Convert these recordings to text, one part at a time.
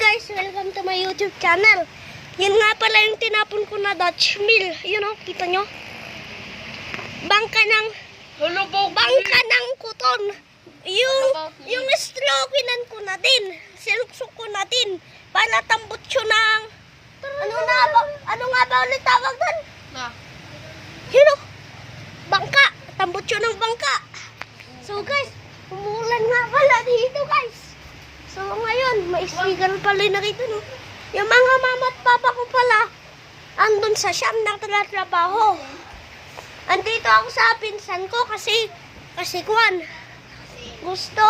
guys, welcome to my YouTube channel. Yan nga pala yung tinapon ko na Dutch Mill. Yun o, kita nyo? Bangka ng kuton. Yung strokinan ko na din. Siluksok ko na din. Para tambot yun ng... Ano nga ba ulit tawag doon? Yun o, bangka. Tambot yun ng bangka. So guys, umuulan nga pala dito guys. So ngayon, may sigal pala na rito, no? Yung mga mama at papa ko pala, andun sa siyam na trabaho. Andito ako sa pinsan ko kasi kwan, gusto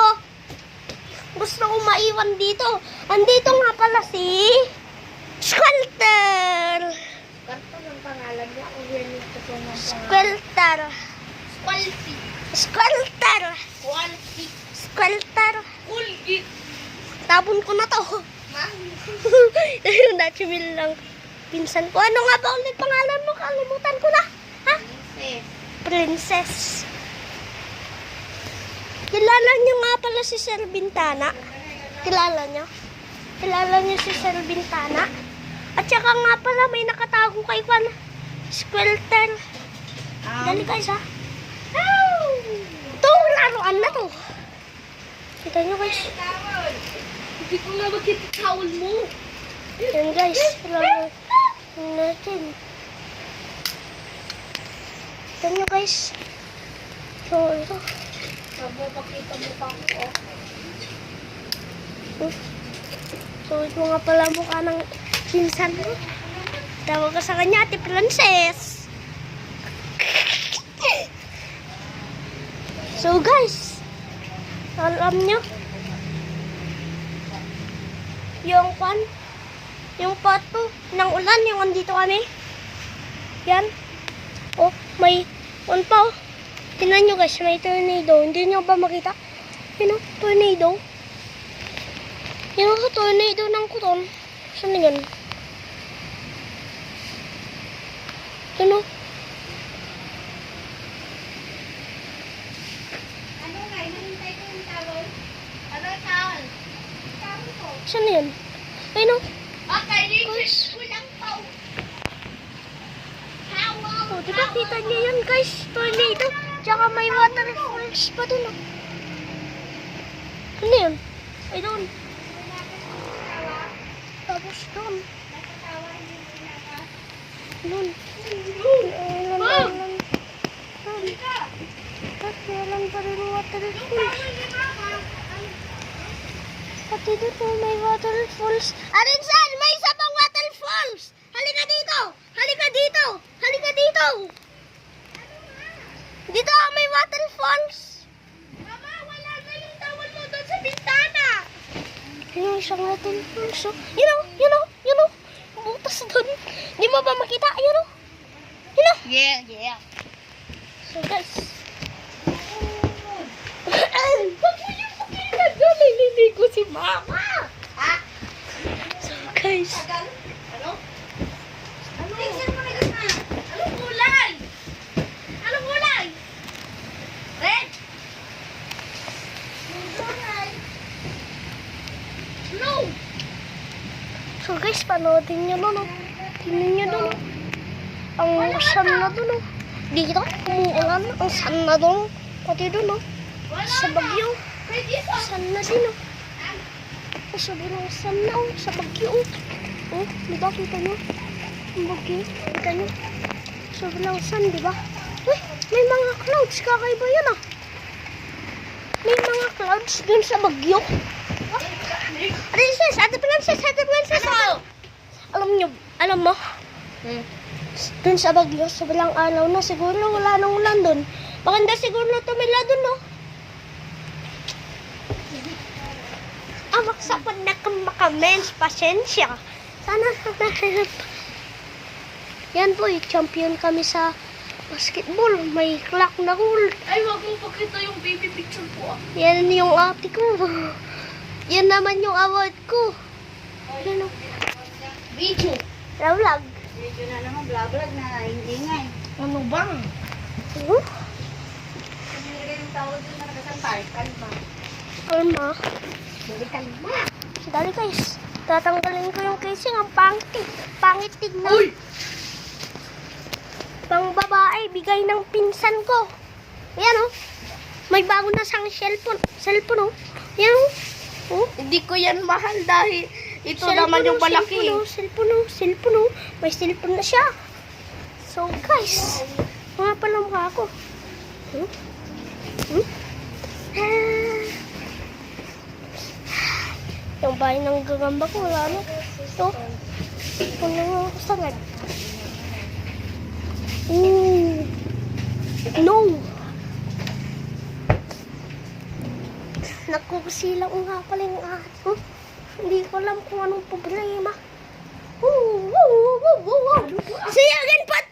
ko maiwan dito. Andito nga pala si Squelter. Squelter ang pangalan niya. Squelter. Squelter. Squelter. Tabon ko na to. Yung Dutch Mill lang. Pinsan ko. Ano nga ba ulit pangalan mo? Kalimutan ko na. Ha? Princess. Kilala niyo nga pala si Sir Bintana. Kilala niyo? Kilala niyo si Sir Bintana? At saka nga pala may nakatago kay Kwan. Squelter. Dali guys ha. Ito, laruan na to. Kita niyo guys. Hindi ko nga makita towel mo. Yan guys, laruan natin. Kita niyo guys. So, ito. Pakita mo pa ako. So, ito nga pala mukha ng pinsan mo. Tawag ka sa kanya, Ate Princess. So, guys, alam nyo, yung pato ng ulan, yung andito kami. Yan. Oh, may, pa oh. Tingnan nyo guys, may tornado. Hindi nyo ba makita? Yun o, tornado. Yun o, tornado ng kuton. Saan na yun? Yun o. Ano nga, hinahintay ko yung towel. Ano yung towel? Towel ko. Saan na yun? Ayun o. Okay, guys. Kulang pa. Towel. Oh, diba kita nyo yun guys? Tornado. Tsaka may waterfalls pa dun o. Ano yun? Ay doon. Tapos doon. Doon. Kailan pa rin waterfalls. Pati dito may waterfalls. Arinsan! May isa pang waterfalls! Halika dito! Halika dito! Halika dito! Dito may waterfalls! Mama, wala na yung towel mo doon sa bintana. Yung isang waterfalls. Oh. Yun o. Butas doon. Di mo ba makita? Yun o. Yeah. So guys. Huwag mo yung pakita doon. Nililigo si Mama. Ha? So guys. Ano? Tingnan mo na ganda. Anong kulay? Anong kulay? Red? Blue? So guys, panoodin nyo doon o. Tingnan nyo doon o. Ang sun na doon o. Dito, umuulan. Ang sun na doon. Pati doon o. Sa Bagyo. Sun na din o. Sobrang sun na o. Sa Bagyo o. Oh, diba kita nyo? Ang Bagyo. Kita nyo? Sobrang sun, diba? Uy, may mga clouds. Kakaiba yun ah. May mga clouds dun sa Bagyo. Princess, Ate Princess. Alam mo? Dun sa Bagyo, sobrang araw na. Siguro wala nang ulan dun. Maganda siguro tumila dun, no? Magsapad na makamens. Pasensya. Sana help. Yan po, champion kami sa basketball. May clock na gold. Ay, wag mo pakita yung baby picture ko. Yan yung ate ko. Yan naman yung award ko. Yan o. Video. Vlog. Video na naman, vlog na. Hindi nga eh. Ano bang? Huh? Nilagay yung tawag doon na nakasampal. Kalma. Kalma. Hindi kalma. Dali guys. Tatanggalin ko yung casing. Ang pangit tignan. Uy! Pang babae, bigay ng pinsan ko. Ayan oh. May bago na siyang cellphone oh. Ayan oh. Oh. Hindi ko yan mahal dahil ito naman yung malaki. Cellphone oh. May cellphone na siya. So guys, mga pala mukha ako. Yung bahay ng gagamba ko, wala na. Ito. Ito na ako sangad. No. Nagkukusilang nga pala yung ato. Hindi ko alam kung anong problema. See you again, Pat!